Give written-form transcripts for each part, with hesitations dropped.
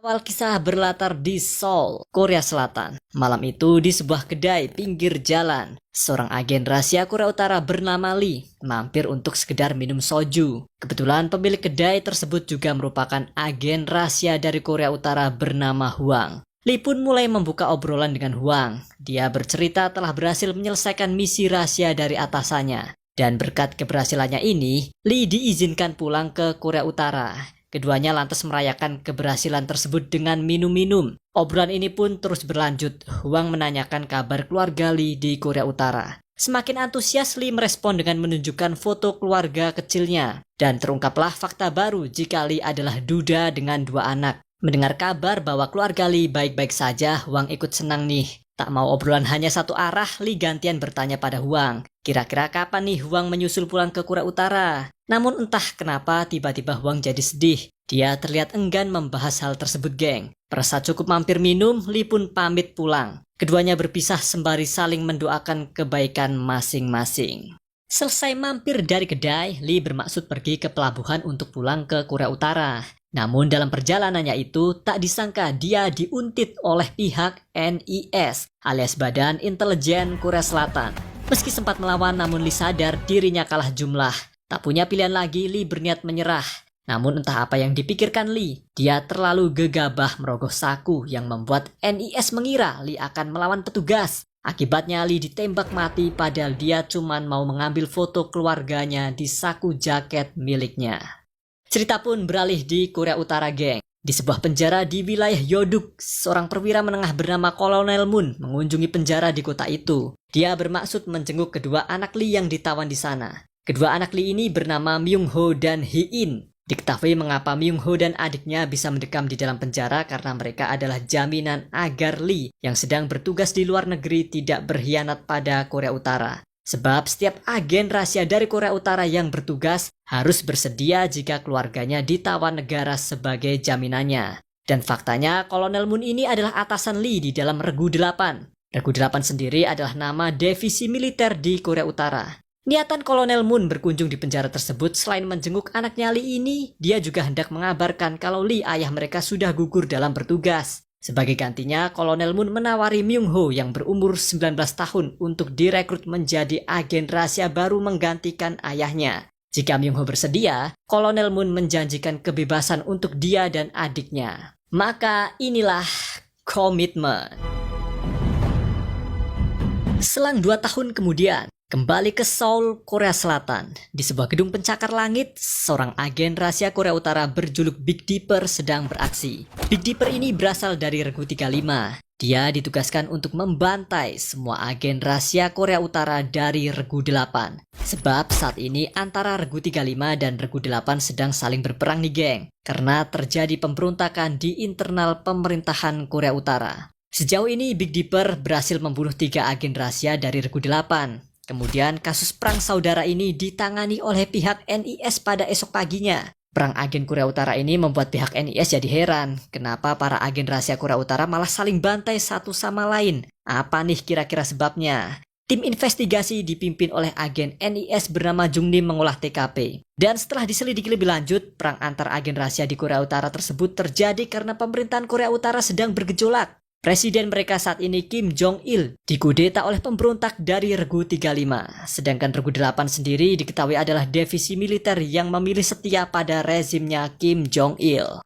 Awal kisah berlatar di Seoul, Korea Selatan. Malam itu di sebuah kedai pinggir jalan, seorang agen rahasia Korea Utara bernama Lee mampir untuk sekedar minum soju. Kebetulan pemilik kedai tersebut juga merupakan agen rahasia dari Korea Utara bernama Hwang. Lee pun mulai membuka obrolan dengan Hwang. Dia bercerita telah berhasil menyelesaikan misi rahasia dari atasannya. Dan berkat keberhasilannya ini, Lee diizinkan pulang ke Korea Utara. Keduanya lantas merayakan keberhasilan tersebut dengan minum-minum. Obrolan ini pun terus berlanjut. Hwang menanyakan kabar keluarga Lee di Korea Utara. Semakin antusias Lee merespon dengan menunjukkan foto keluarga kecilnya. Dan terungkaplah fakta baru jika Lee adalah duda dengan 2 anak. Mendengar kabar bahwa keluarga Lee baik-baik saja, Hwang ikut senang nih. Tak mau obrolan hanya satu arah, Lee gantian bertanya pada Hwang. Kira-kira kapan nih Hwang menyusul pulang ke Korea Utara? Namun entah kenapa tiba-tiba Hwang jadi sedih. Dia terlihat enggan membahas hal tersebut, geng. Merasa cukup mampir minum, Lee pun pamit pulang. Keduanya berpisah sembari saling mendoakan kebaikan masing-masing. Selesai mampir dari kedai, Lee bermaksud pergi ke pelabuhan untuk pulang ke Korea Utara. Namun dalam perjalanannya itu tak disangka dia diuntit oleh pihak NIS alias Badan Intelijen Korea Selatan. Meski sempat melawan namun Lee sadar dirinya kalah jumlah. Tak punya pilihan lagi, Lee berniat menyerah. Namun entah apa yang dipikirkan Lee, dia terlalu gegabah merogoh saku yang membuat NIS mengira Lee akan melawan petugas. Akibatnya Lee ditembak mati padahal dia cuma mau mengambil foto keluarganya di saku jaket miliknya. Cerita pun beralih di Korea Utara, geng. Di sebuah penjara di wilayah Yoduk, seorang perwira menengah bernama Kolonel Moon mengunjungi penjara di kota itu. Dia bermaksud menjenguk kedua anak Lee yang ditawan di sana. Kedua anak Lee ini bernama Myung Ho dan Hee In. Diketahui mengapa Myung Ho dan adiknya bisa mendekam di dalam penjara karena mereka adalah jaminan agar Lee yang sedang bertugas di luar negeri tidak berkhianat pada Korea Utara. Sebab setiap agen rahasia dari Korea Utara yang bertugas harus bersedia jika keluarganya ditawan negara sebagai jaminannya. Dan faktanya Kolonel Moon ini adalah atasan Lee di dalam Regu 8. Regu 8 sendiri adalah nama divisi militer di Korea Utara. Niatan Kolonel Moon berkunjung di penjara tersebut selain menjenguk anaknya Lee ini, dia juga hendak mengabarkan kalau Lee ayah mereka sudah gugur dalam bertugas. Sebagai gantinya, Kolonel Moon menawari Myung Ho yang berumur 19 tahun untuk direkrut menjadi agen rahasia baru menggantikan ayahnya. Jika Myung Ho bersedia, Kolonel Moon menjanjikan kebebasan untuk dia dan adiknya. Maka inilah komitmen. Selang 2 tahun kemudian, kembali ke Seoul, Korea Selatan. Di sebuah gedung pencakar langit, seorang agen rahasia Korea Utara berjuluk Big Dipper sedang beraksi. Big Dipper ini berasal dari Regu 35. Dia ditugaskan untuk membantai semua agen rahasia Korea Utara dari Regu 8. Sebab saat ini antara Regu 35 dan Regu 8 sedang saling berperang nih, geng. Karena terjadi pemberontakan di internal pemerintahan Korea Utara. Sejauh ini Big Dipper berhasil membunuh 3 agen rahasia dari Regu 8. Kemudian kasus perang saudara ini ditangani oleh pihak NIS pada esok paginya. Perang agen Korea Utara ini membuat pihak NIS jadi heran. Kenapa para agen rahasia Korea Utara malah saling bantai satu sama lain? Apa nih kira-kira sebabnya? Tim investigasi dipimpin oleh agen NIS bernama Jung Nim mengolah TKP. Dan setelah diselidiki lebih lanjut, perang antar agen rahasia di Korea Utara tersebut terjadi karena pemerintahan Korea Utara sedang bergejolak. Presiden mereka saat ini Kim Jong-il dikudeta oleh pemberontak dari Regu 35. Sedangkan Regu 8 sendiri diketahui adalah divisi militer yang memilih setia pada rezimnya Kim Jong-il.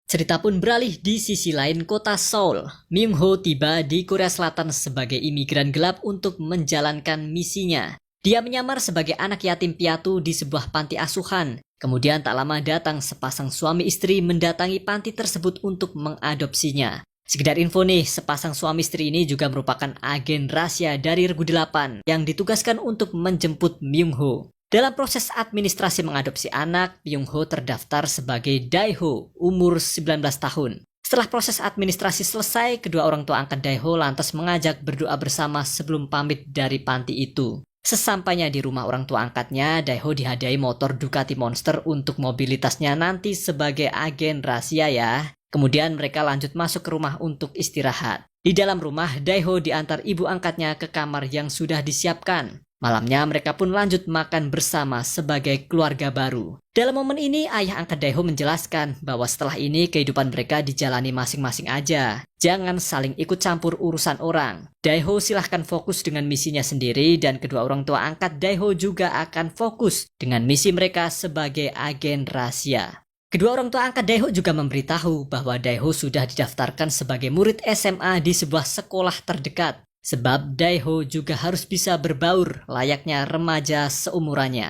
Cerita pun beralih di sisi lain kota Seoul. Myung Ho tiba di Korea Selatan sebagai imigran gelap untuk menjalankan misinya. Dia menyamar sebagai anak yatim piatu di sebuah panti asuhan. Kemudian tak lama datang sepasang suami istri mendatangi panti tersebut untuk mengadopsinya. Sekedar info nih, sepasang suami istri ini juga merupakan agen rahasia dari Regu 8 yang ditugaskan untuk menjemput Myung Ho. Dalam proses administrasi mengadopsi anak, Myung Ho terdaftar sebagai Daeho, umur 19 tahun. Setelah proses administrasi selesai, kedua orang tua angkat Daeho lantas mengajak berdoa bersama sebelum pamit dari panti itu. Sesampainya di rumah orang tua angkatnya, Daeho dihadiahi motor Ducati Monster untuk mobilitasnya nanti sebagai agen rahasia ya. Kemudian mereka lanjut masuk ke rumah untuk istirahat. Di dalam rumah, Daeho diantar ibu angkatnya ke kamar yang sudah disiapkan. Malamnya mereka pun lanjut makan bersama sebagai keluarga baru. Dalam momen ini, ayah angkat Daeho menjelaskan bahwa setelah ini kehidupan mereka dijalani masing-masing aja. Jangan saling ikut campur urusan orang. Daeho silahkan fokus dengan misinya sendiri dan kedua orang tua angkat Daeho juga akan fokus dengan misi mereka sebagai agen rahasia. Kedua orang tua angkat Daeho juga memberitahu bahwa Daeho sudah didaftarkan sebagai murid SMA di sebuah sekolah terdekat. Sebab Daeho juga harus bisa berbaur layaknya remaja seumurannya.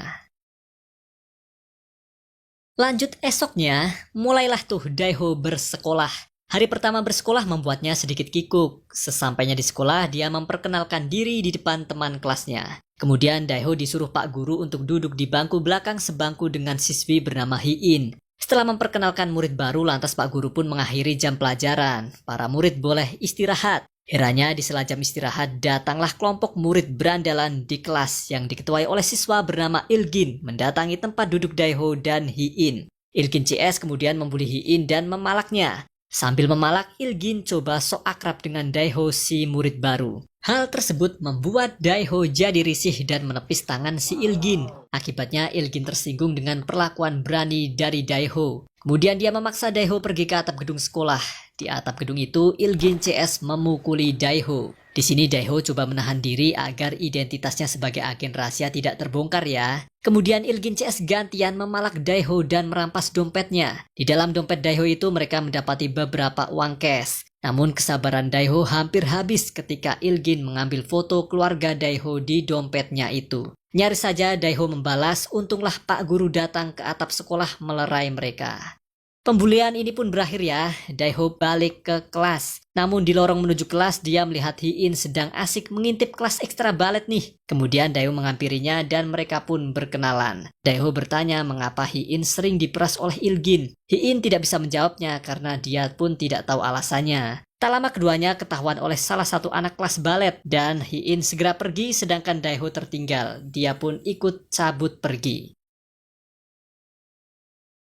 Lanjut esoknya, mulailah tuh Daeho bersekolah. Hari pertama bersekolah membuatnya sedikit kikuk. Sesampainya di sekolah, dia memperkenalkan diri di depan teman kelasnya. Kemudian Daeho disuruh Pak Guru untuk duduk di bangku belakang sebangku dengan siswi bernama Hi-in. Setelah memperkenalkan murid baru, lantas Pak Guru pun mengakhiri jam pelajaran. Para murid boleh istirahat. Heranya di sela jam istirahat datanglah kelompok murid berandalan di kelas yang diketuai oleh siswa bernama Ilgin mendatangi tempat duduk Daeho dan Hi-in. Ilgin CS kemudian membuli Hi-in dan memalaknya. Sambil memalak, Ilgin coba sok akrab dengan Daeho si murid baru. Hal tersebut membuat Daeho jadi risih dan menepis tangan si Ilgin. Akibatnya Ilgin tersinggung dengan perlakuan berani dari Daeho. Kemudian dia memaksa Daeho pergi ke atap gedung sekolah. Di atap gedung itu, Ilgin CS memukuli Daeho. Di sini Daeho coba menahan diri agar identitasnya sebagai agen rahasia tidak terbongkar ya. Kemudian Ilgin CS gantian memalak Daeho dan merampas dompetnya. Di dalam dompet Daeho itu mereka mendapati beberapa uang cash. Namun kesabaran Daeho hampir habis ketika Ilgin mengambil foto keluarga Daeho di dompetnya itu. Nyaris saja Daeho membalas, untunglah Pak Guru datang ke atap sekolah melerai mereka. Pembulian ini pun berakhir ya, Daeho balik ke kelas. Namun di lorong menuju kelas dia melihat Hi-in sedang asik mengintip kelas ekstra balet nih. Kemudian Daeho menghampirinya dan mereka pun berkenalan. Daeho bertanya mengapa Hi-in sering diperas oleh Ilgin. Hi-in tidak bisa menjawabnya karena dia pun tidak tahu alasannya. Tak lama keduanya ketahuan oleh salah satu anak kelas balet dan Hi-in segera pergi sedangkan Daeho tertinggal. Dia pun ikut cabut pergi.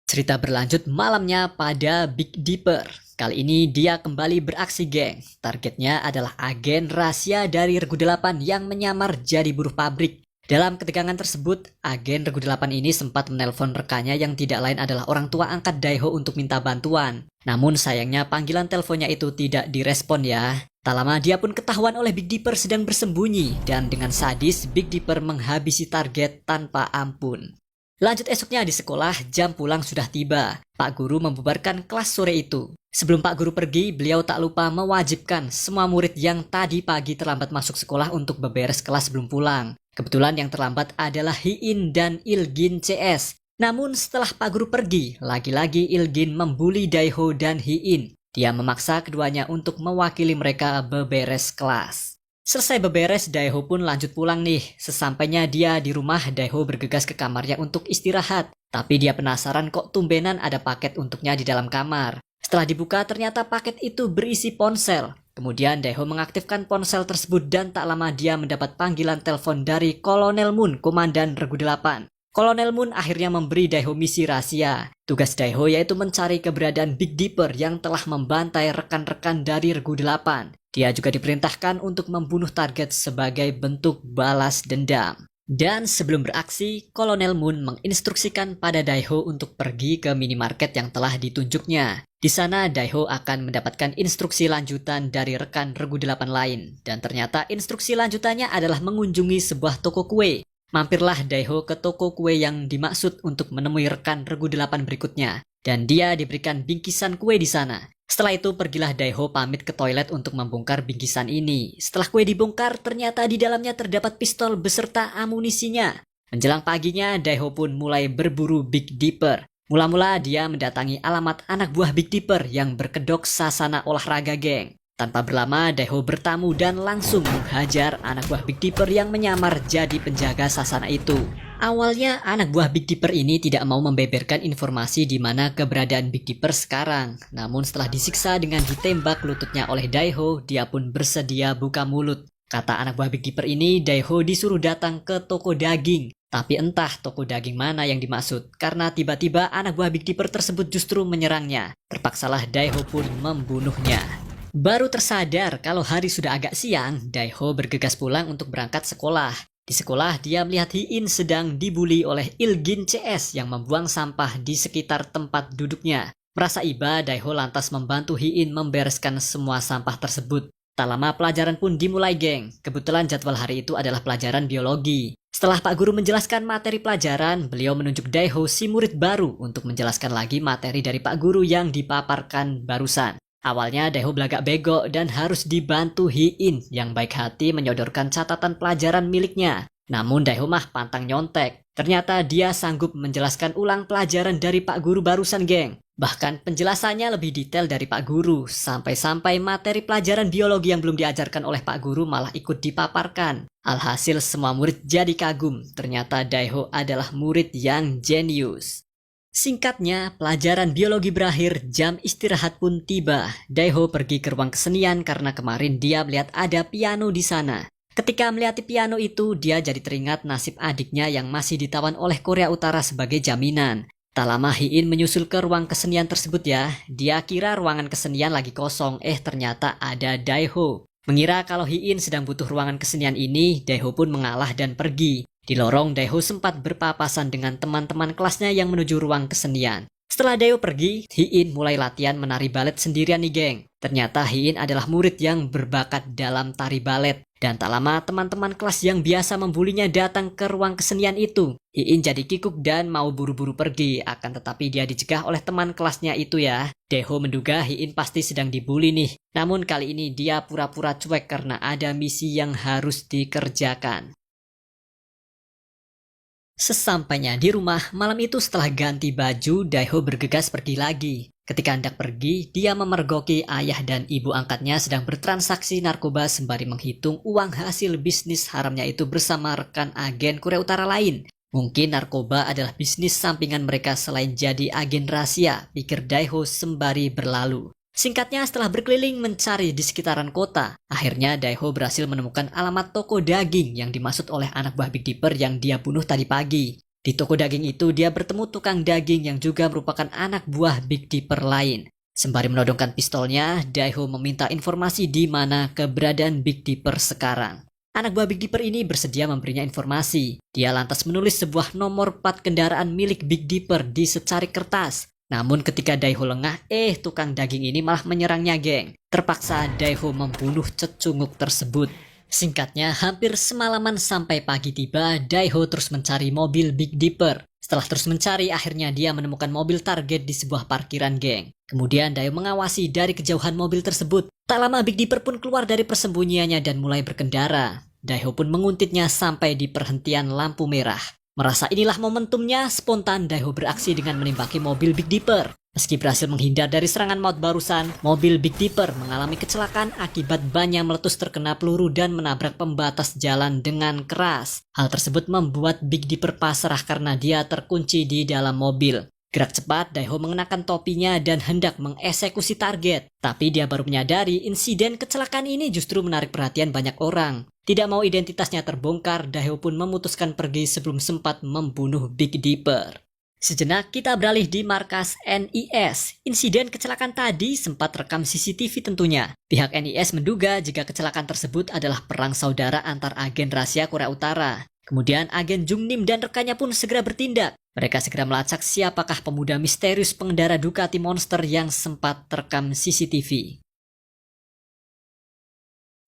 Cerita berlanjut malamnya pada Big Dipper. Kali ini dia kembali beraksi geng. Targetnya adalah agen rahasia dari Regu 8 yang menyamar jadi buruh pabrik. Dalam ketegangan tersebut, agen Regu 8 ini sempat menelpon rekannya yang tidak lain adalah orang tua angkat Daeho untuk minta bantuan. Namun sayangnya panggilan teleponnya itu tidak direspon ya. Tak lama dia pun ketahuan oleh Big Dipper sedang bersembunyi dan dengan sadis Big Dipper menghabisi target tanpa ampun. Lanjut esoknya di sekolah, jam pulang sudah tiba. Pak Guru membubarkan kelas sore itu. Sebelum Pak Guru pergi, beliau tak lupa mewajibkan semua murid yang tadi pagi terlambat masuk sekolah untuk beberes kelas sebelum pulang. Kebetulan yang terlambat adalah Hi-in dan Ilgin CS. Namun setelah Pak Guru pergi, lagi-lagi Ilgin membuli Daeho dan Hi-in. Dia memaksa keduanya untuk mewakili mereka beberes kelas. Selesai beberes, Daeho pun lanjut pulang nih. Sesampainya dia di rumah, Daeho bergegas ke kamarnya untuk istirahat. Tapi dia penasaran kok tumbenan ada paket untuknya di dalam kamar. Setelah dibuka, ternyata paket itu berisi ponsel. Kemudian Daeho mengaktifkan ponsel tersebut dan tak lama dia mendapat panggilan telepon dari Kolonel Moon, Komandan Regu 8. Kolonel Moon akhirnya memberi Daeho misi rahasia. Tugas Daeho yaitu mencari keberadaan Big Dipper yang telah membantai rekan-rekan dari Regu 8. Dia juga diperintahkan untuk membunuh target sebagai bentuk balas dendam. Dan sebelum beraksi, Kolonel Moon menginstruksikan pada Daeho untuk pergi ke minimarket yang telah ditunjuknya. Di sana Daeho akan mendapatkan instruksi lanjutan dari rekan Regu 8 lain. Dan ternyata instruksi lanjutannya adalah mengunjungi sebuah toko kue. Mampirlah Daeho ke toko kue yang dimaksud untuk menemui rekan Regu 8 berikutnya. Dan dia diberikan bingkisan kue di sana. Setelah itu pergilah Daeho pamit ke toilet untuk membongkar bingkisan ini. Setelah kue dibongkar, ternyata di dalamnya terdapat pistol beserta amunisinya. Menjelang paginya, Daeho pun mulai berburu Big Dipper. Mula-mula dia mendatangi alamat anak buah Big Dipper yang berkedok sasana olahraga geng. Tanpa berlama, Daeho bertamu dan langsung menghajar anak buah Big Dipper yang menyamar jadi penjaga sasana itu. Awalnya anak buah Big Dipper ini tidak mau membeberkan informasi di mana keberadaan Big Dipper sekarang. Namun setelah disiksa dengan ditembak lututnya oleh Daeho, dia pun bersedia buka mulut. Kata anak buah Big Dipper ini, Daeho disuruh datang ke toko daging. Tapi entah toko daging mana yang dimaksud, karena tiba-tiba anak buah Big Dipper tersebut justru menyerangnya. Terpaksalah Daeho pun membunuhnya. Baru tersadar kalau hari sudah agak siang, Daeho bergegas pulang untuk berangkat sekolah. Di sekolah, dia melihat Hiin sedang dibully oleh Ilgin CS yang membuang sampah di sekitar tempat duduknya. Merasa iba, Daeho lantas membantu Hiin membereskan semua sampah tersebut. Tak lama pelajaran pun dimulai, geng. Kebetulan jadwal hari itu adalah pelajaran biologi. Setelah Pak Guru menjelaskan materi pelajaran, beliau menunjuk Daeho si murid baru untuk menjelaskan lagi materi dari Pak Guru yang dipaparkan barusan. Awalnya Daeho belagak bego dan harus dibantu Hiin yang baik hati menyodorkan catatan pelajaran miliknya. Namun Daeho mah pantang nyontek. Ternyata dia sanggup menjelaskan ulang pelajaran dari Pak Guru barusan, geng. Bahkan penjelasannya lebih detail dari Pak Guru, sampai-sampai materi pelajaran biologi yang belum diajarkan oleh Pak Guru malah ikut dipaparkan. Alhasil semua murid jadi kagum, ternyata Daeho adalah murid yang jenius. Singkatnya, pelajaran biologi berakhir, jam istirahat pun tiba. Daeho pergi ke ruang kesenian karena kemarin dia melihat ada piano di sana. Ketika melihat piano itu, dia jadi teringat nasib adiknya yang masih ditawan oleh Korea Utara sebagai jaminan. Tak lama Hiin menyusul ke ruang kesenian tersebut ya. Dia kira ruangan kesenian lagi kosong, ternyata ada Daeho. Mengira kalau Hiin sedang butuh ruangan kesenian ini, Daeho pun mengalah dan pergi. Di lorong, Daeho sempat berpapasan dengan teman-teman kelasnya yang menuju ruang kesenian. Setelah Daeho pergi, Hiin mulai latihan menari balet sendirian nih, geng. Ternyata Hiin adalah murid yang berbakat dalam tari balet. Dan tak lama teman-teman kelas yang biasa membulinya datang ke ruang kesenian itu. Hiin jadi kikuk dan mau buru-buru pergi, akan tetapi dia dicegah oleh teman kelasnya itu ya. Daeho menduga Hiin pasti sedang dibully nih. Namun kali ini dia pura-pura cuek karena ada misi yang harus dikerjakan. Sesampainya di rumah, malam itu setelah ganti baju, Daeho bergegas pergi lagi. Ketika hendak pergi, dia memergoki ayah dan ibu angkatnya sedang bertransaksi narkoba sembari menghitung uang hasil bisnis haramnya itu bersama rekan agen Korea Utara lain. Mungkin narkoba adalah bisnis sampingan mereka selain jadi agen rahasia, pikir Daeho sembari berlalu. Singkatnya, setelah berkeliling mencari di sekitaran kota, akhirnya Daeho berhasil menemukan alamat toko daging yang dimaksud oleh anak buah Big Dipper yang dia bunuh tadi pagi. Di toko daging itu dia bertemu tukang daging yang juga merupakan anak buah Big Dipper lain. Sembari menodongkan pistolnya, Daeho meminta informasi di mana keberadaan Big Dipper sekarang. Anak buah Big Dipper ini bersedia memberinya informasi. Dia lantas menulis sebuah nomor plat kendaraan milik Big Dipper di secarik kertas. Namun ketika Daeho lengah, tukang daging ini malah menyerangnya, geng. Terpaksa Daeho membunuh cecunguk tersebut. Singkatnya, hampir semalaman sampai pagi tiba, Daeho terus mencari mobil Big Dipper. Setelah terus mencari, akhirnya dia menemukan mobil target di sebuah parkiran, geng. Kemudian Daeho mengawasi dari kejauhan mobil tersebut. Tak lama Big Dipper pun keluar dari persembunyiannya dan mulai berkendara. Daeho pun menguntitnya sampai di perhentian lampu merah. Merasa inilah momentumnya, spontan Daeho beraksi dengan menembaki mobil Big Dipper. Meski berhasil menghindar dari serangan maut barusan, mobil Big Dipper mengalami kecelakaan akibat bannya meletus terkena peluru dan menabrak pembatas jalan dengan keras. Hal tersebut membuat Big Dipper pasrah karena dia terkunci di dalam mobil. Gerak cepat, Daeho mengenakan topinya dan hendak mengeksekusi target. Tapi dia baru menyadari insiden kecelakaan ini justru menarik perhatian banyak orang. Tidak mau identitasnya terbongkar, Daeho pun memutuskan pergi sebelum sempat membunuh Big Dipper. Sejenak kita beralih di markas NIS. Insiden kecelakaan tadi sempat rekam CCTV tentunya. Pihak NIS menduga jika kecelakaan tersebut adalah perang saudara antar agen rahasia Korea Utara. Kemudian agen Jungnim dan rekannya pun segera bertindak. Mereka segera melacak siapakah pemuda misterius pengendara Ducati Monster yang sempat terekam CCTV.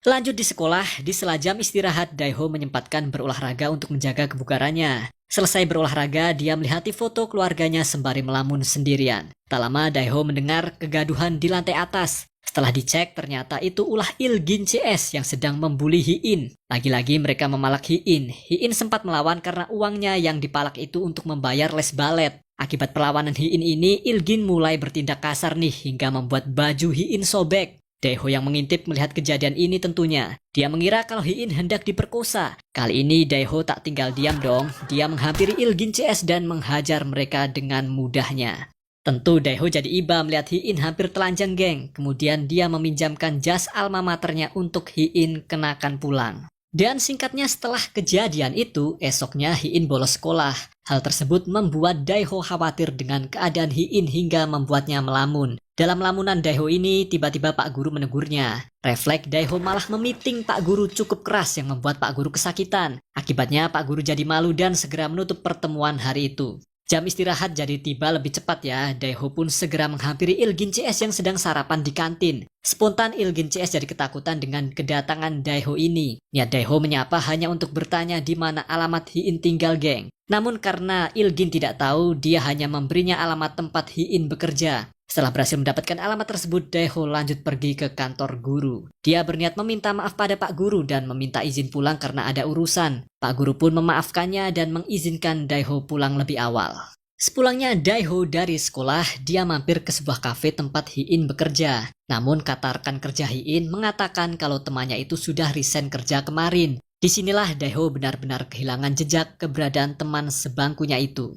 Lanjut di sekolah, di sela jam istirahat, Daeho menyempatkan berolahraga untuk menjaga kebugarannya. Selesai berolahraga, dia melihati foto keluarganya sembari melamun sendirian. Tak lama Daeho mendengar kegaduhan di lantai atas. Setelah dicek, ternyata itu ulah Ilgin CS yang sedang membuli Hiin. Lagi-lagi mereka memalak Hiin. Hiin sempat melawan karena uangnya yang dipalak itu untuk membayar les balet. Akibat perlawanan Hiin ini, Ilgin mulai bertindak kasar nih hingga membuat baju Hiin sobek. Daeho yang mengintip melihat kejadian ini tentunya. Dia mengira kalau Hiin hendak diperkosa. Kali ini Daeho tak tinggal diam dong. Dia menghampiri Ilgin CS dan menghajar mereka dengan mudahnya. Tentu Daeho jadi iba melihat Hiin hampir telanjang, geng. Kemudian dia meminjamkan jas alma maternya untuk Hiin kenakan pulang. Dan singkatnya setelah kejadian itu, esoknya Hiin bolos sekolah. Hal tersebut membuat Daiho khawatir dengan keadaan Hi-in hingga membuatnya melamun. Dalam lamunan Daiho ini, tiba-tiba Pak Guru menegurnya. Refleks Daiho malah memiting Pak Guru cukup keras yang membuat Pak Guru kesakitan. Akibatnya Pak Guru jadi malu dan segera menutup pertemuan hari itu. Jam istirahat jadi tiba lebih cepat ya. Daiho pun segera menghampiri Ilgin CS yang sedang sarapan di kantin. Spontan Ilgin CS jadi ketakutan dengan kedatangan Daiho ini. Niat Daiho menyapa hanya untuk bertanya di mana alamat Hi-in tinggal, geng. Namun karena Ilgin tidak tahu, dia hanya memberinya alamat tempat Hi-in bekerja. Setelah berhasil mendapatkan alamat tersebut, Daiho lanjut pergi ke kantor guru. Dia berniat meminta maaf pada Pak Guru dan meminta izin pulang karena ada urusan. Pak Guru pun memaafkannya dan mengizinkan Daiho pulang lebih awal. Sepulangnya Daiho dari sekolah, dia mampir ke sebuah kafe tempat Hi-in bekerja. Namun kata rekan kerja Hi-in mengatakan kalau temannya itu sudah resign kerja kemarin. Disinilah Daiho benar-benar kehilangan jejak keberadaan teman sebangkunya itu.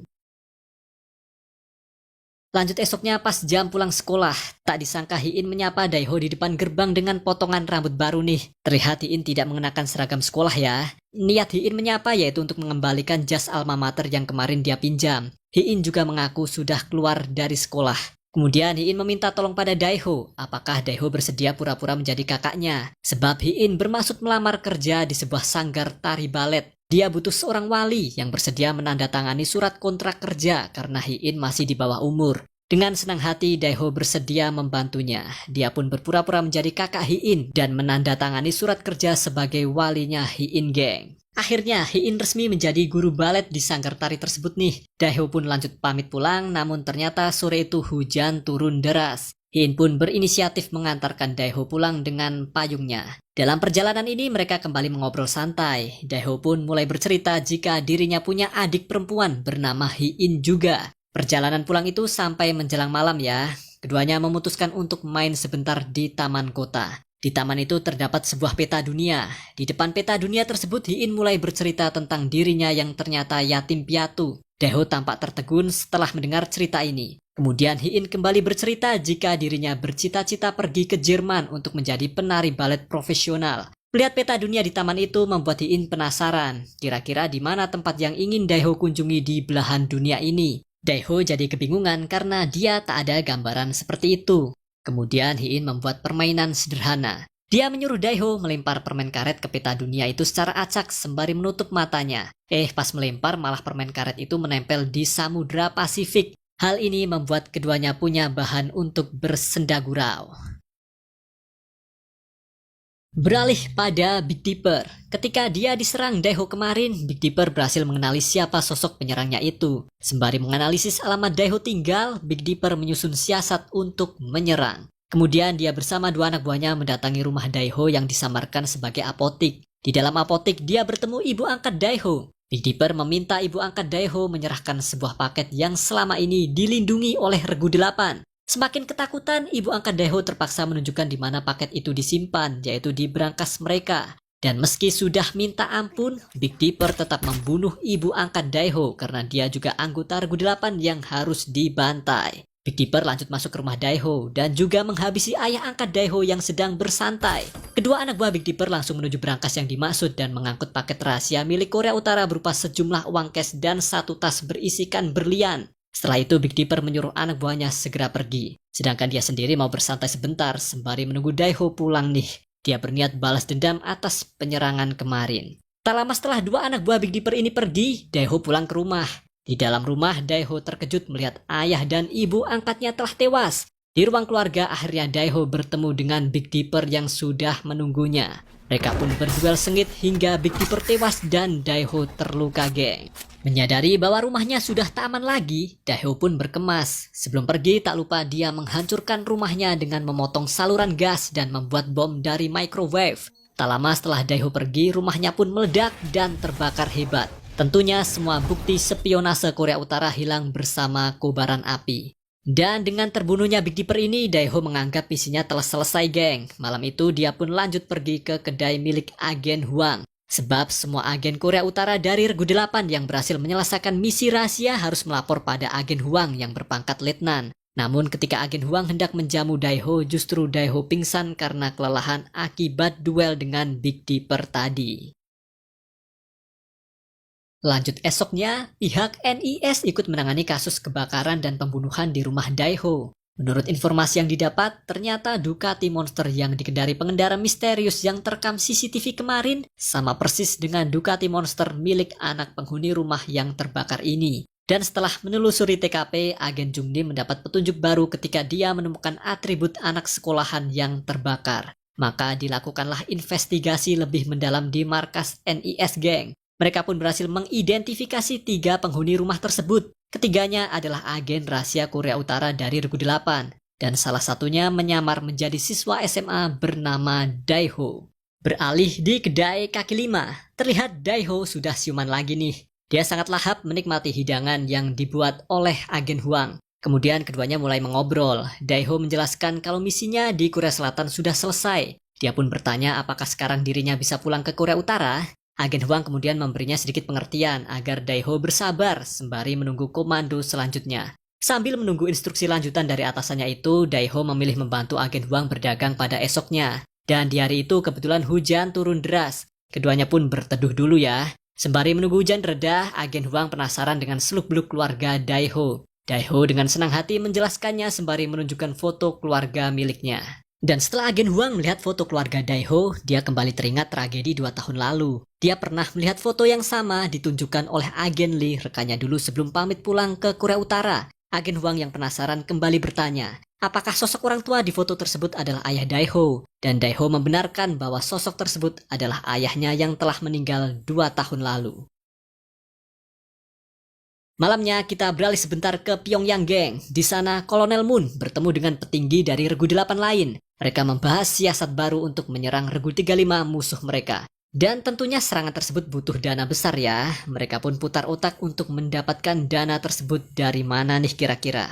Lanjut esoknya pas jam pulang sekolah, tak disangka Hi-in menyapa Daiho di depan gerbang dengan potongan rambut baru nih. Terlihat Hi-in tidak mengenakan seragam sekolah ya. Niat Hi-in menyapa yaitu untuk mengembalikan jas alma mater yang kemarin dia pinjam. Hi-in juga mengaku sudah keluar dari sekolah. Kemudian Hi-in meminta tolong pada Daiho, apakah Daiho bersedia pura-pura menjadi kakaknya. Sebab Hi-in bermaksud melamar kerja di sebuah sanggar tari balet. Dia butuh seorang wali yang bersedia menandatangani surat kontrak kerja karena Hi-in masih di bawah umur. Dengan senang hati Daiho bersedia membantunya. Dia pun berpura-pura menjadi kakak Hi-in dan menandatangani surat kerja sebagai walinya Hi-in, geng. Akhirnya Hi-in resmi menjadi guru balet di sanggar tari tersebut nih. Daiho pun lanjut pamit pulang, namun ternyata sore itu hujan turun deras. Hi-in pun berinisiatif mengantarkan Daiho pulang dengan payungnya. Dalam perjalanan ini mereka kembali mengobrol santai. Daiho pun mulai bercerita jika dirinya punya adik perempuan bernama Hi-in juga. Perjalanan pulang itu sampai menjelang malam ya. Keduanya memutuskan untuk main sebentar di taman kota. Di taman itu terdapat sebuah peta dunia. Di depan peta dunia tersebut Hi-in mulai bercerita tentang dirinya yang ternyata yatim piatu. Daiho tampak tertegun setelah mendengar cerita ini. Kemudian Hi-in kembali bercerita jika dirinya bercita-cita pergi ke Jerman untuk menjadi penari balet profesional. Melihat peta dunia di taman itu membuat Hi-in penasaran. Kira-kira di mana tempat yang ingin Daiho kunjungi di belahan dunia ini? Daiho jadi kebingungan karena dia tak ada gambaran seperti itu. Kemudian Hi-in membuat permainan sederhana. Dia menyuruh Daiho melempar permen karet ke peta dunia itu secara acak sembari menutup matanya. Pas melempar malah permen karet itu menempel di Samudra Pasifik. Hal ini membuat keduanya punya bahan untuk bersenda gurau. Beralih pada Big Dipper. Ketika dia diserang Daiho kemarin, Big Dipper berhasil mengenali siapa sosok penyerangnya itu. Sembari menganalisis alamat Daiho tinggal, Big Dipper menyusun siasat untuk menyerang. Kemudian dia bersama dua anak buahnya mendatangi rumah Daiho yang disamarkan sebagai apotik. Di dalam apotik dia bertemu ibu angkat Daiho. Big Dipper meminta ibu angkat Daiho menyerahkan sebuah paket yang selama ini dilindungi oleh Regu 8. Semakin ketakutan, ibu angkat Daiho terpaksa menunjukkan di mana paket itu disimpan, yaitu di brankas mereka. Dan meski sudah minta ampun, Big Dipper tetap membunuh ibu angkat Daiho karena dia juga anggota Regu 8 yang harus dibantai. Big Dipper lanjut masuk ke rumah Daiho dan juga menghabisi ayah angkat Daiho yang sedang bersantai. Kedua anak buah Big Dipper langsung menuju brankas yang dimaksud dan mengangkut paket rahasia milik Korea Utara berupa sejumlah uang cash dan satu tas berisikan berlian. Setelah itu Big Dipper menyuruh anak buahnya segera pergi. Sedangkan dia sendiri mau bersantai sebentar sembari menunggu Daiho pulang nih. Dia berniat balas dendam atas penyerangan kemarin. Tak lama setelah dua anak buah Big Dipper ini pergi, Daiho pulang ke rumah. Di dalam rumah, Daiho terkejut melihat ayah dan ibu angkatnya telah tewas. Di ruang keluarga, akhirnya Daiho bertemu dengan Big Dipper yang sudah menunggunya. Mereka pun berduel sengit hingga Big Dipper tewas dan Daiho terluka, geng. Menyadari bahwa rumahnya sudah tak aman lagi, Daiho pun berkemas. Sebelum pergi, tak lupa dia menghancurkan rumahnya dengan memotong saluran gas dan membuat bom dari microwave. Tak lama setelah Daiho pergi, rumahnya pun meledak dan terbakar hebat. Tentunya semua bukti spionase Korea Utara hilang bersama kobaran api. Dan dengan terbunuhnya Big Dipper ini, Daiho menganggap misinya telah selesai, geng. Malam itu dia pun lanjut pergi ke kedai milik agen Hwang. Sebab semua agen Korea Utara dari Regu 8 yang berhasil menyelesaikan misi rahasia harus melapor pada agen Hwang yang berpangkat letnan. Namun ketika agen Hwang hendak menjamu Daiho, justru Daiho pingsan karena kelelahan akibat duel dengan Big Dipper tadi. Lanjut esoknya, pihak NIS ikut menangani kasus kebakaran dan pembunuhan di rumah Daeho. Menurut informasi yang didapat, ternyata Ducati Monster yang dikendarai pengendara misterius yang terekam CCTV kemarin sama persis dengan Ducati Monster milik anak penghuni rumah yang terbakar ini. Dan setelah menelusuri TKP, agen Jungnim mendapat petunjuk baru ketika dia menemukan atribut anak sekolahan yang terbakar. Maka dilakukanlah investigasi lebih mendalam di markas NIS Geng. Mereka pun berhasil mengidentifikasi 3 penghuni rumah tersebut. Ketiganya adalah agen rahasia Korea Utara dari Regu 8. Dan salah satunya menyamar menjadi siswa SMA bernama Daeho. Beralih di kedai kaki 5, terlihat Daeho sudah siuman lagi nih. Dia sangat lahap menikmati hidangan yang dibuat oleh agen Hwang. Kemudian keduanya mulai mengobrol. Daeho menjelaskan kalau misinya di Korea Selatan sudah selesai. Dia pun bertanya apakah sekarang dirinya bisa pulang ke Korea Utara. Agen Hwang kemudian memberinya sedikit pengertian agar Daeho bersabar sembari menunggu komando selanjutnya. Sambil menunggu instruksi lanjutan dari atasannya itu, Daeho memilih membantu agen Hwang berdagang pada esoknya. Dan di hari itu kebetulan hujan turun deras. Keduanya pun berteduh dulu ya. Sembari menunggu hujan reda, agen Hwang penasaran dengan seluk-beluk keluarga Daeho. Daeho dengan senang hati menjelaskannya sembari menunjukkan foto keluarga miliknya. Dan setelah agen Hwang melihat foto keluarga Daeho, dia kembali teringat tragedi 2 tahun lalu. Dia pernah melihat foto yang sama ditunjukkan oleh agen Lee rekannya dulu sebelum pamit pulang ke Korea Utara. Agen Hwang yang penasaran kembali bertanya, apakah sosok orang tua di foto tersebut adalah ayah Daeho? Dan Daeho membenarkan bahwa sosok tersebut adalah ayahnya yang telah meninggal 2 tahun lalu. Malamnya kita beralih sebentar ke Pyongyang Geng. Di sana Kolonel Moon bertemu dengan petinggi dari Regu 8 lain. Mereka membahas siasat baru untuk menyerang Regu 35 musuh mereka. Dan tentunya serangan tersebut butuh dana besar ya. Mereka pun putar otak untuk mendapatkan dana tersebut dari mana nih kira-kira.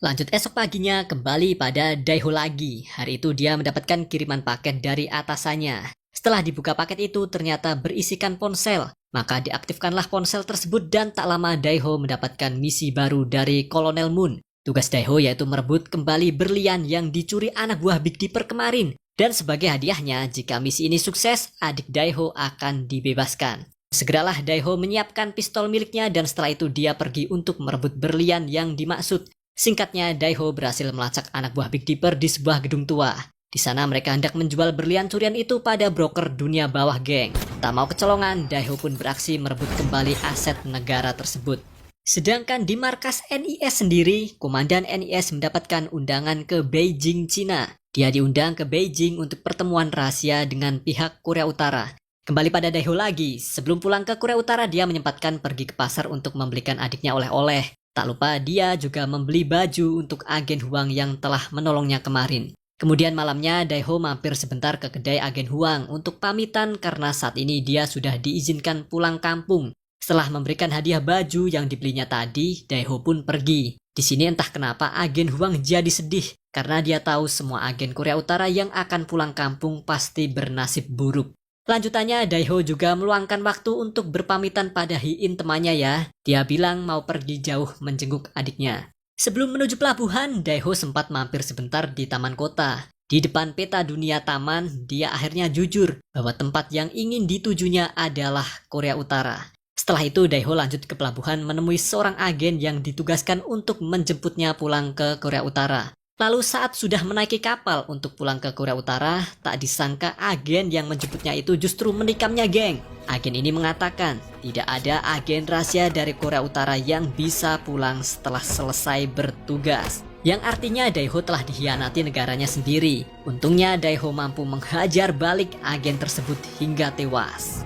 Lanjut esok paginya kembali pada Daeho lagi. Hari itu dia mendapatkan kiriman paket dari atasannya. Setelah dibuka paket itu ternyata berisikan ponsel. Maka diaktifkanlah ponsel tersebut dan tak lama Daeho mendapatkan misi baru dari Kolonel Moon. Tugas Daeho yaitu merebut kembali berlian yang dicuri anak buah Big Dipper kemarin. Dan sebagai hadiahnya, jika misi ini sukses, adik Daeho akan dibebaskan. Segeralah Daeho menyiapkan pistol miliknya dan setelah itu dia pergi untuk merebut berlian yang dimaksud. Singkatnya, Daeho berhasil melacak anak buah Big Dipper di sebuah gedung tua. Di sana mereka hendak menjual berlian curian itu pada broker dunia bawah geng. Tak mau kecolongan, Daeho pun beraksi merebut kembali aset negara tersebut. Sedangkan di markas NIS sendiri, Komandan NIS mendapatkan undangan ke Beijing, Cina. Dia diundang ke Beijing untuk pertemuan rahasia dengan pihak Korea Utara. Kembali pada Daeho lagi, sebelum pulang ke Korea Utara dia menyempatkan pergi ke pasar untuk membelikan adiknya oleh-oleh. Tak lupa dia juga membeli baju untuk agen Hwang yang telah menolongnya kemarin. Kemudian malamnya Daeho mampir sebentar ke kedai agen Hwang untuk pamitan karena saat ini dia sudah diizinkan pulang kampung. Setelah memberikan hadiah baju yang dibelinya tadi, Daeho pun pergi. Di sini entah kenapa agen Hwang jadi sedih karena dia tahu semua agen Korea Utara yang akan pulang kampung pasti bernasib buruk. Lanjutannya Daeho juga meluangkan waktu untuk berpamitan pada Hiin temannya ya. Dia bilang mau pergi jauh menjenguk adiknya. Sebelum menuju pelabuhan, Daeho sempat mampir sebentar di taman kota. Di depan peta dunia taman, dia akhirnya jujur bahwa tempat yang ingin ditujunya adalah Korea Utara. Setelah itu, Daeho lanjut ke pelabuhan menemui seorang agen yang ditugaskan untuk menjemputnya pulang ke Korea Utara. Lalu saat sudah menaiki kapal untuk pulang ke Korea Utara, tak disangka agen yang menjemputnya itu justru menikamnya geng. Agen ini mengatakan tidak ada agen rahasia dari Korea Utara yang bisa pulang setelah selesai bertugas. Yang artinya Daeho telah dikhianati negaranya sendiri. Untungnya Daeho mampu menghajar balik agen tersebut hingga tewas.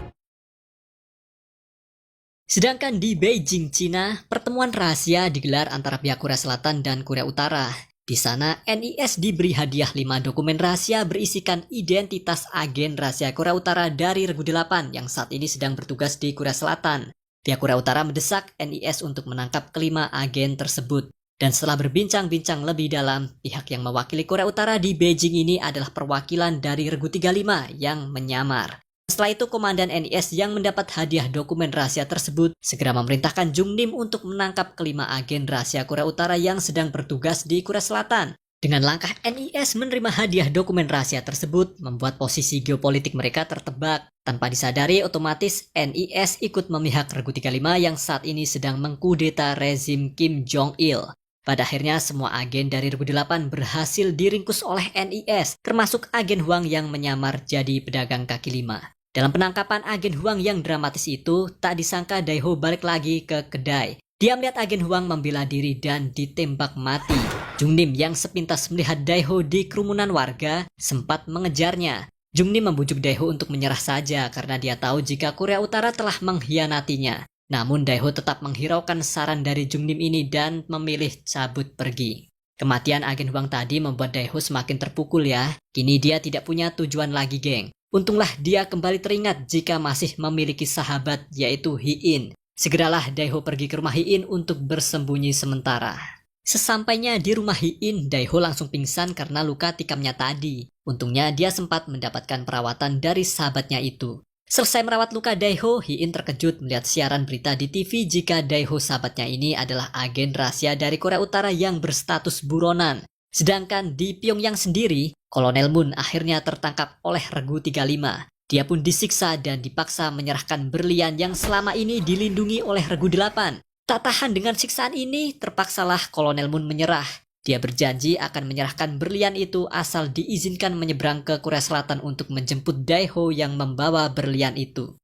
Sedangkan di Beijing, Cina, pertemuan rahasia digelar antara pihak Korea Selatan dan Korea Utara. Di sana, NIS diberi hadiah 5 dokumen rahasia berisikan identitas agen rahasia Korea Utara dari Regu 8 yang saat ini sedang bertugas di Korea Selatan. Pihak Korea Utara mendesak NIS untuk menangkap kelima agen tersebut. Dan setelah berbincang-bincang lebih dalam, pihak yang mewakili Korea Utara di Beijing ini adalah perwakilan dari Regu 35 yang menyamar. Setelah itu, Komandan NIS yang mendapat hadiah dokumen rahasia tersebut segera memerintahkan Jungnim untuk menangkap kelima agen rahasia Korea Utara yang sedang bertugas di Korea Selatan. Dengan langkah NIS menerima hadiah dokumen rahasia tersebut, membuat posisi geopolitik mereka tertebak. Tanpa disadari, otomatis NIS ikut memihak Regu 35 yang saat ini sedang mengkudeta rezim Kim Jong-il. Pada akhirnya, semua agen dari Regu 8 berhasil diringkus oleh NIS, termasuk agen Huang yang menyamar jadi pedagang kaki lima. Dalam penangkapan agen Huang yang dramatis itu, tak disangka Daiho balik lagi ke kedai. Dia melihat agen Huang membela diri dan ditembak mati. Jungnim yang sepintas melihat Daiho di kerumunan warga sempat mengejarnya. Jungnim membujuk Daiho untuk menyerah saja karena dia tahu jika Korea Utara telah mengkhianatinya. Namun Daiho tetap menghiraukan saran dari Jungnim ini dan memilih cabut pergi. Kematian agen Huang tadi membuat Daiho semakin terpukul ya. Kini dia tidak punya tujuan lagi, geng. Untunglah dia kembali teringat jika masih memiliki sahabat yaitu Hiin. Segeralah Daiho pergi ke rumah Hiin untuk bersembunyi sementara. Sesampainya di rumah Hiin, Daiho langsung pingsan karena luka tikamnya tadi. Untungnya dia sempat mendapatkan perawatan dari sahabatnya itu. Selesai merawat luka Daiho, Hiin terkejut melihat siaran berita di TV jika Daiho sahabatnya ini adalah agen rahasia dari Korea Utara yang berstatus buronan. Sedangkan di Pyongyang sendiri, Kolonel Moon akhirnya tertangkap oleh Regu 35. Dia pun disiksa dan dipaksa menyerahkan berlian yang selama ini dilindungi oleh Regu 8. Tak tahan dengan siksaan ini, terpaksalah Kolonel Moon menyerah. Dia berjanji akan menyerahkan berlian itu asal diizinkan menyeberang ke Korea Selatan untuk menjemput Daiho yang membawa berlian itu.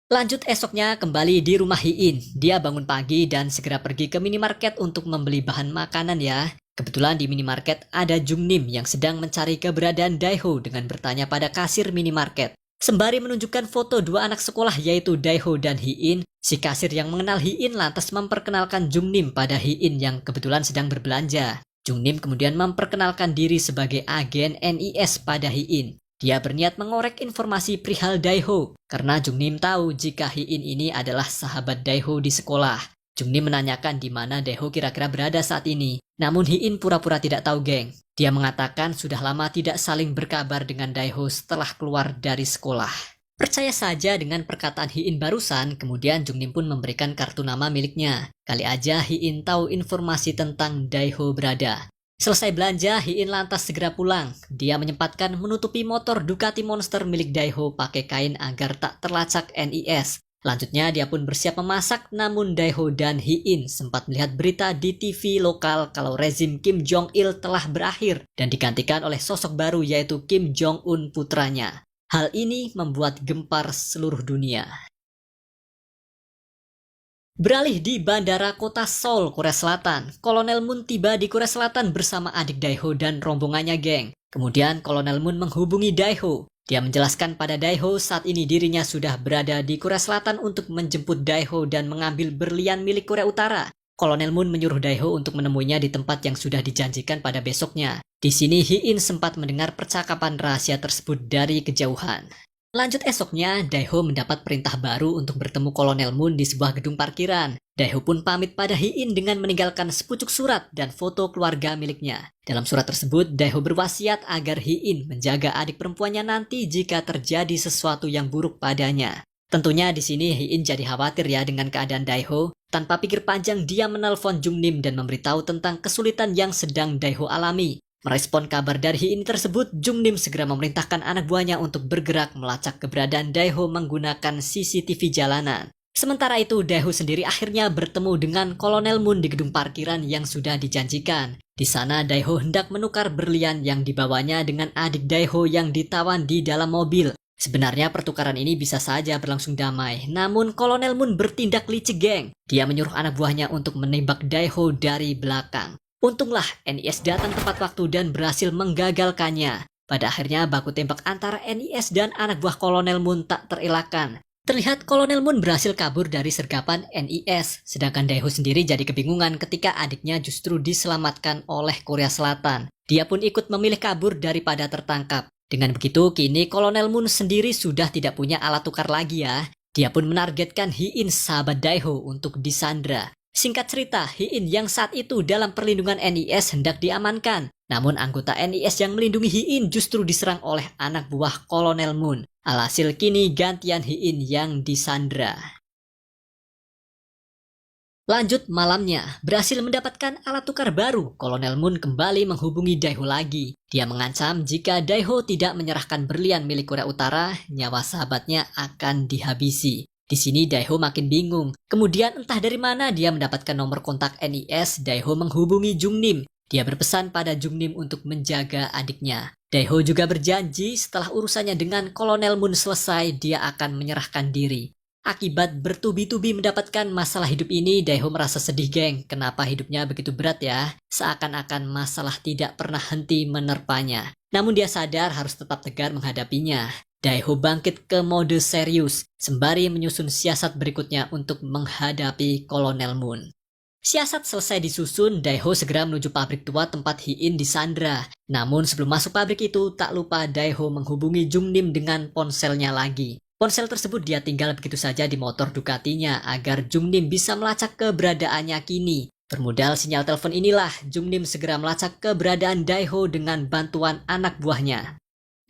Lanjut esoknya kembali di rumah Hiin. Dia bangun pagi dan segera pergi ke minimarket untuk membeli bahan makanan ya. Kebetulan di minimarket ada Jungnim yang sedang mencari keberadaan Daiho dengan bertanya pada kasir minimarket. Sembari menunjukkan foto dua anak sekolah yaitu Daiho dan Hiin, si kasir yang mengenal Hiin lantas memperkenalkan Jungnim pada Hiin yang kebetulan sedang berbelanja. Jungnim kemudian memperkenalkan diri sebagai agen NIS pada Hiin. Dia berniat mengorek informasi perihal Daiho karena Jungnim tahu jika Hiin ini adalah sahabat Daiho di sekolah. Jungnim menanyakan di mana Daiho kira-kira berada saat ini. Namun Hiin pura-pura tidak tahu, geng. Dia mengatakan sudah lama tidak saling berkabar dengan Daiho setelah keluar dari sekolah. Percaya saja dengan perkataan Hiin barusan, kemudian Jungnim pun memberikan kartu nama miliknya. Kali aja Hiin tahu informasi tentang Daiho berada. Selesai belanja, Hiin lantas segera pulang. Dia menyempatkan menutupi motor Ducati Monster milik Daiho pakai kain agar tak terlacak NIS. Selanjutnya dia pun bersiap memasak, namun Daiho dan Hiin sempat melihat berita di TV lokal kalau rezim Kim Jong-il telah berakhir dan digantikan oleh sosok baru yaitu Kim Jong-un putranya. Hal ini membuat gempar seluruh dunia. Beralih di bandara kota Seoul, Korea Selatan, Kolonel Moon tiba di Korea Selatan bersama adik Daiho dan rombongannya, geng. Kemudian Kolonel Moon menghubungi Daiho. Dia menjelaskan pada Daiho saat ini dirinya sudah berada di Korea Selatan untuk menjemput Daiho dan mengambil berlian milik Korea Utara. Kolonel Moon menyuruh Daiho untuk menemuinya di tempat yang sudah dijanjikan pada besoknya. Di sini Hiin sempat mendengar percakapan rahasia tersebut dari kejauhan. Lanjut esoknya, Daiho mendapat perintah baru untuk bertemu Kolonel Moon di sebuah gedung parkiran. Daiho pun pamit pada Hiin dengan meninggalkan sepucuk surat dan foto keluarga miliknya. Dalam surat tersebut, Daiho berwasiat agar Hiin menjaga adik perempuannya nanti jika terjadi sesuatu yang buruk padanya. Tentunya di sini Hiin jadi khawatir ya dengan keadaan Daiho. Tanpa pikir panjang, dia menelpon Jungnim dan memberitahu tentang kesulitan yang sedang Daiho alami. Merespon kabar dari Hiin tersebut, Jungnim segera memerintahkan anak buahnya untuk bergerak melacak keberadaan Daiho menggunakan CCTV jalanan. Sementara itu, Daiho sendiri akhirnya bertemu dengan Kolonel Moon di gedung parkiran yang sudah dijanjikan. Di sana, Daiho hendak menukar berlian yang dibawanya dengan adik Daiho yang ditawan di dalam mobil. Sebenarnya pertukaran ini bisa saja berlangsung damai, namun Kolonel Moon bertindak licik, geng. Dia menyuruh anak buahnya untuk menembak Daiho dari belakang. Untunglah NIS datang tepat waktu dan berhasil menggagalkannya. Pada akhirnya baku tembak antara NIS dan anak buah Kolonel Moon tak terelakkan. Terlihat Kolonel Moon berhasil kabur dari sergapan NIS, sedangkan Daiho sendiri jadi kebingungan ketika adiknya justru diselamatkan oleh Korea Selatan. Dia pun ikut memilih kabur daripada tertangkap. Dengan begitu, kini Kolonel Moon sendiri sudah tidak punya alat tukar lagi ya. Dia pun menargetkan Hiin sahabat Daiho untuk disandra. Singkat cerita, Hiin yang saat itu dalam perlindungan NIS hendak diamankan. Namun anggota NIS yang melindungi Hiin justru diserang oleh anak buah Kolonel Moon. Alhasil kini gantian Hiin yang disandra. Lanjut malamnya, berhasil mendapatkan alat tukar baru, Kolonel Moon kembali menghubungi Daeho lagi. Dia mengancam jika Daeho tidak menyerahkan berlian milik Korea Utara, nyawa sahabatnya akan dihabisi. Di sini Daeho makin bingung. Kemudian entah dari mana dia mendapatkan nomor kontak NIS, Daeho menghubungi Jungnim. Dia berpesan pada Jungnim untuk menjaga adiknya. Daeho juga berjanji setelah urusannya dengan Kolonel Moon selesai, dia akan menyerahkan diri. Akibat bertubi-tubi mendapatkan masalah hidup ini, Daeho merasa sedih, geng. Kenapa hidupnya begitu berat ya? Seakan-akan masalah tidak pernah henti menerpanya. Namun dia sadar harus tetap tegar menghadapinya. Daeho bangkit ke mode serius, sembari menyusun siasat berikutnya untuk menghadapi Kolonel Moon. Siasat selesai disusun, Daeho segera menuju pabrik tua tempat Hee-in disandra. Namun sebelum masuk pabrik itu, tak lupa Daeho menghubungi Jungnim dengan ponselnya lagi. Ponsel tersebut dia tinggal begitu saja di motor Ducatinya agar Jungnim bisa melacak keberadaannya kini. Bermodal sinyal telepon inilah, Jungnim segera melacak keberadaan Daeho dengan bantuan anak buahnya.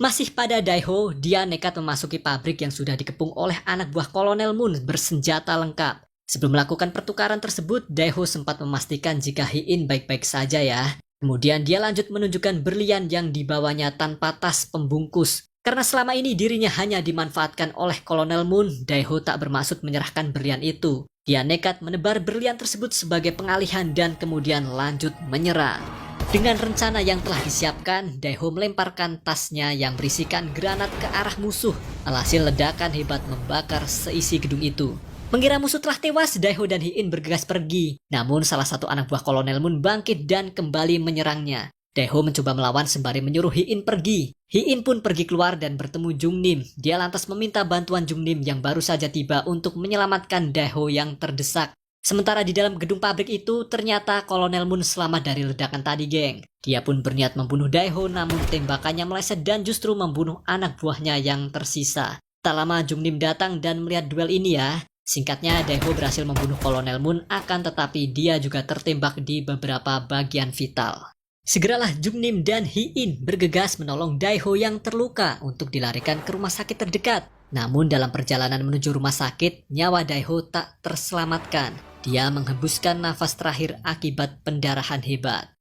Masih pada Daeho, dia nekat memasuki pabrik yang sudah dikepung oleh anak buah Kolonel Moon bersenjata lengkap. Sebelum melakukan pertukaran tersebut, Daeho sempat memastikan jika Hee-in baik-baik saja ya. Kemudian dia lanjut menunjukkan berlian yang dibawanya tanpa tas pembungkus. Karena selama ini dirinya hanya dimanfaatkan oleh Kolonel Moon, Daeho tak bermaksud menyerahkan berlian itu. Dia nekat menebar berlian tersebut sebagai pengalihan dan kemudian lanjut menyerang. Dengan rencana yang telah disiapkan, Daeho melemparkan tasnya yang berisikan granat ke arah musuh. Alhasil ledakan hebat membakar seisi gedung itu. Mengira musuh telah tewas, Daeho dan Hee-in bergegas pergi. Namun salah satu anak buah Kolonel Moon bangkit dan kembali menyerangnya. Daeho mencoba melawan sembari menyuruh Hee-in pergi. Hee-in pun pergi keluar dan bertemu Jungnim. Dia lantas meminta bantuan Jungnim yang baru saja tiba untuk menyelamatkan Daeho yang terdesak. Sementara di dalam gedung pabrik itu, ternyata Kolonel Moon selamat dari ledakan tadi, geng. Dia pun berniat membunuh Daeho, namun tembakannya meleset dan justru membunuh anak buahnya yang tersisa. Tak lama Jungnim datang dan melihat duel ini ya. Singkatnya, Daeho berhasil membunuh Kolonel Moon, akan tetapi dia juga tertembak di beberapa bagian vital. Segeralah Jungnim dan Hee-in bergegas menolong Daeho yang terluka untuk dilarikan ke rumah sakit terdekat. Namun dalam perjalanan menuju rumah sakit, nyawa Daeho tak terselamatkan. Dia menghembuskan nafas terakhir akibat pendarahan hebat.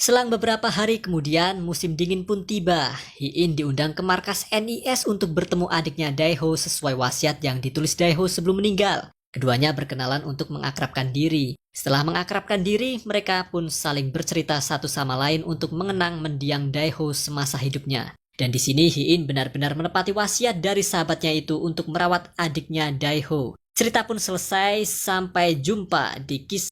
Selang beberapa hari kemudian, musim dingin pun tiba. Hee-in diundang ke markas NIS untuk bertemu adiknya Daeho sesuai wasiat yang ditulis Daeho sebelum meninggal. Keduanya berkenalan untuk mengakrabkan diri. Setelah mengakrabkan diri, mereka pun saling bercerita satu sama lain untuk mengenang mendiang Daeho semasa hidupnya. Dan di sini Hee-in benar-benar menepati wasiat dari sahabatnya itu untuk merawat adiknya Daeho. Cerita pun selesai, sampai jumpa di kisah